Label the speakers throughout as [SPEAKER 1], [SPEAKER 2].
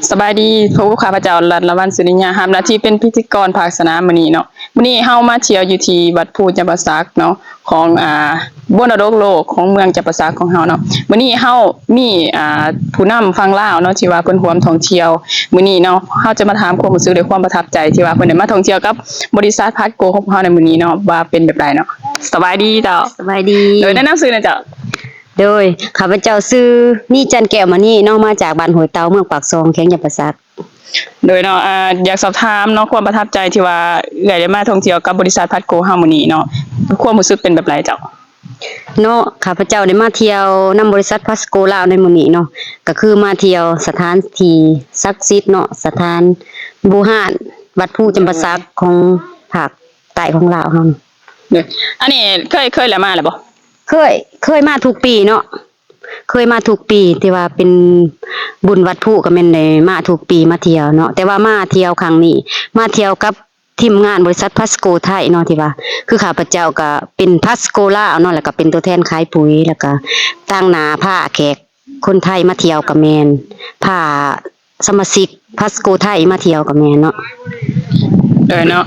[SPEAKER 1] สบายดีพวกข้าพเจ้ารัตน์ละวันสุริยาทำหน้าที่เป็นพิธีกรภาคสนามมื้อนี้เนาะมื้อนี้เฮามาเที่ยวอยู่ที่วัดภูจำปาสักเนาะของมรดกโลกของเมืองจำปาสักของเฮาเนาะมื้อนี้เฮามีผู้นำฝั่งลาวเนาะที่ว่าเพิ่นร่วมท่องเที่ยวมื้อนี้เนาะเฮาจะมาถามความรู้สึกด้วยความประทับใจที่ว่าเพิ่นได้มาท่องเที่ยวกับบริษัทพาสโกของเฮาในมื้อนี้เนาะว่าเป็นแบบใดเนาะสบายดีเจ้า
[SPEAKER 2] สบายดี
[SPEAKER 1] โดยแนะนำชื่อหน่อยเจ้า
[SPEAKER 2] โดยข้าพเจ้าชื่อนี่จันแก้วมานี่น้องมาจากบ้านห้วยเตาเมืองปากซองแข้งจำปาสัก
[SPEAKER 1] โดยเนาะอยากสอบถามเนาะความประทับใจที่ว่าได้มาท่องเที่ยวกับบริษัทพาสโกเฮามื้อนี้เนาะความรู้สึกเป็นแบบไรเจ้า
[SPEAKER 2] เนาะข้าพเจ้าได้มาเที่ยวนำบริษัทพาสโกลาวในมื้อนี้เนาะก็คือมาเที่ยวสถานที่ศักดิ์สิทธิ์เนาะสถานบูชาวัดภูจำปาสักของภาคใต้ของลาวเฮา
[SPEAKER 1] เด้ออันนี้เคยแล้วมาแล้วบ่
[SPEAKER 2] เคยมาทุกปีเนาะเคยมาทุกปีที่ว่าเป็นบุญวัดภูก็แม่นได้มาทุกปีมาเที่ยวเนาะแต่ว่ามาเที่ยวครั้งนี้มาเที่ยวกับทีมงานบริษัทพาสโกไทยเนาะที่ว่าคือข้าพเจ้าก็เป็นพาสโกลาวเนาะแล้วก็เป็นตัวแทนขายปุ๋ยแล้วก็ตั้งหน้าพาแขกคนไทยมาเที่ยวก็แม่นพาสมาชิกพาสโกไทยมาเที่ยวก็แม่นเนาะ
[SPEAKER 1] เนาะ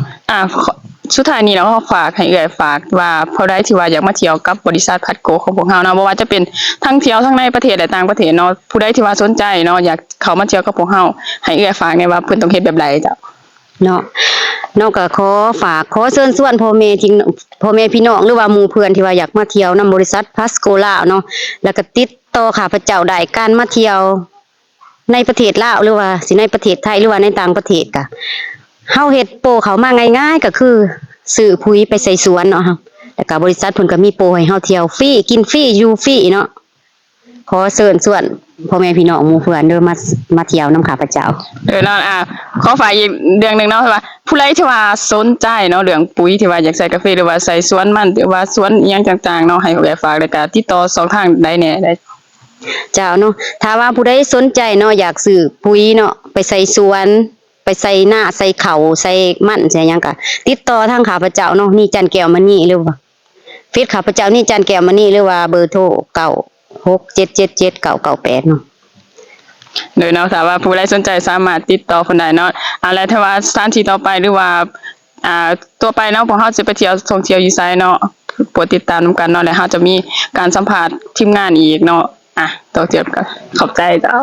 [SPEAKER 1] สุดท้ายนี้เราก็ฝากให้เอื้อยฝากว่าผู้ใดที่ว่าอยากมาเที่ยวกับบริษัทพาสโกของพวกเฮาเนาะบ่ว่าจะเป็นทั้งเที่ยวทั้งในประเทศและต่างประเทศเนาะผู้ใดที่ว่าสนใจเนาะอยากเข้ามาเที่ยวกับพวกเฮาให้เอื้อยฝากในว่าเพิ่นต้องเฮ็ดแบบใดจ้ะ
[SPEAKER 2] เนาะก็ขอฝากขอเชิญชวนพ่อแม่พี่น้องหรือว่าหมู่เพื่อนที่ว่าอยากมาเที่ยวนำบริษัทพาสโกลาวเนาะแล้วก็ติดต่อข้าพเจ้าได้การมาเที่ยวในประเทศลาวหรือว่าสิในประเทศไทยหรือว่าในต่างประเทศก็เฮาเฮ็ดโปรเขามาง่ายๆก็คือซื้อปุ๋ยไปใส่สวนเนาะแล้วก็บริษัทเพิ่นก็มีโปรให้เฮาเที่ยวฟรีกินฟรีอยู่ฟรีเนาะขอเชิญชวนพ่อแม่พี่น้องหมู่เพื่อนเด้อมาเที่ยวนำข้าพเจ้า
[SPEAKER 1] เนาะขอฝากอีกเรื่องนึงเนาะว่าผู้ใดที่ว่าสนใจเนาะเรื่องปุ๋ยที่ว่าอยากใส่กาแฟหรือว่าใส่สวนมันหรือว่าสวนอีหยังต่างๆเนาะให้เอื้อยฝากแล้วก็ติดต่อ2ทางใดแหน่ได้
[SPEAKER 2] เจ้าเนาะถ้าว่าผู้ใดสนใจเนาะอยากซื้อปุ๋ยเนาะไปใส่สวนไปใส่หน้าใส่เขาใส่มันใส่หยังก็ติดต่อทางข้าพเจ้าเนาะนี่จันแก้วมานี่หรือว่าเฟซข้าพเจ้านี่จันแก้วมานี่หรือว่าเบอร์โทร96777998เนาะ
[SPEAKER 1] โดยเนาะถ้าว่าผู้ใดสนใจสามารถติดต่อเพิ่นได้เนาะแล้วถ้าว่าสถานที่ต่อไปหรือว่าตัวไปเนาะพวกเฮาสิไปเที่ยวท่องเที่ยวอยู่ไสเนาะโปรดติดตามนำกันเนาะแล้วเฮาจะมีการสัมภาษณ์ทีมงานอีกเนาะต่อเทียบกันขอบใจเจ้า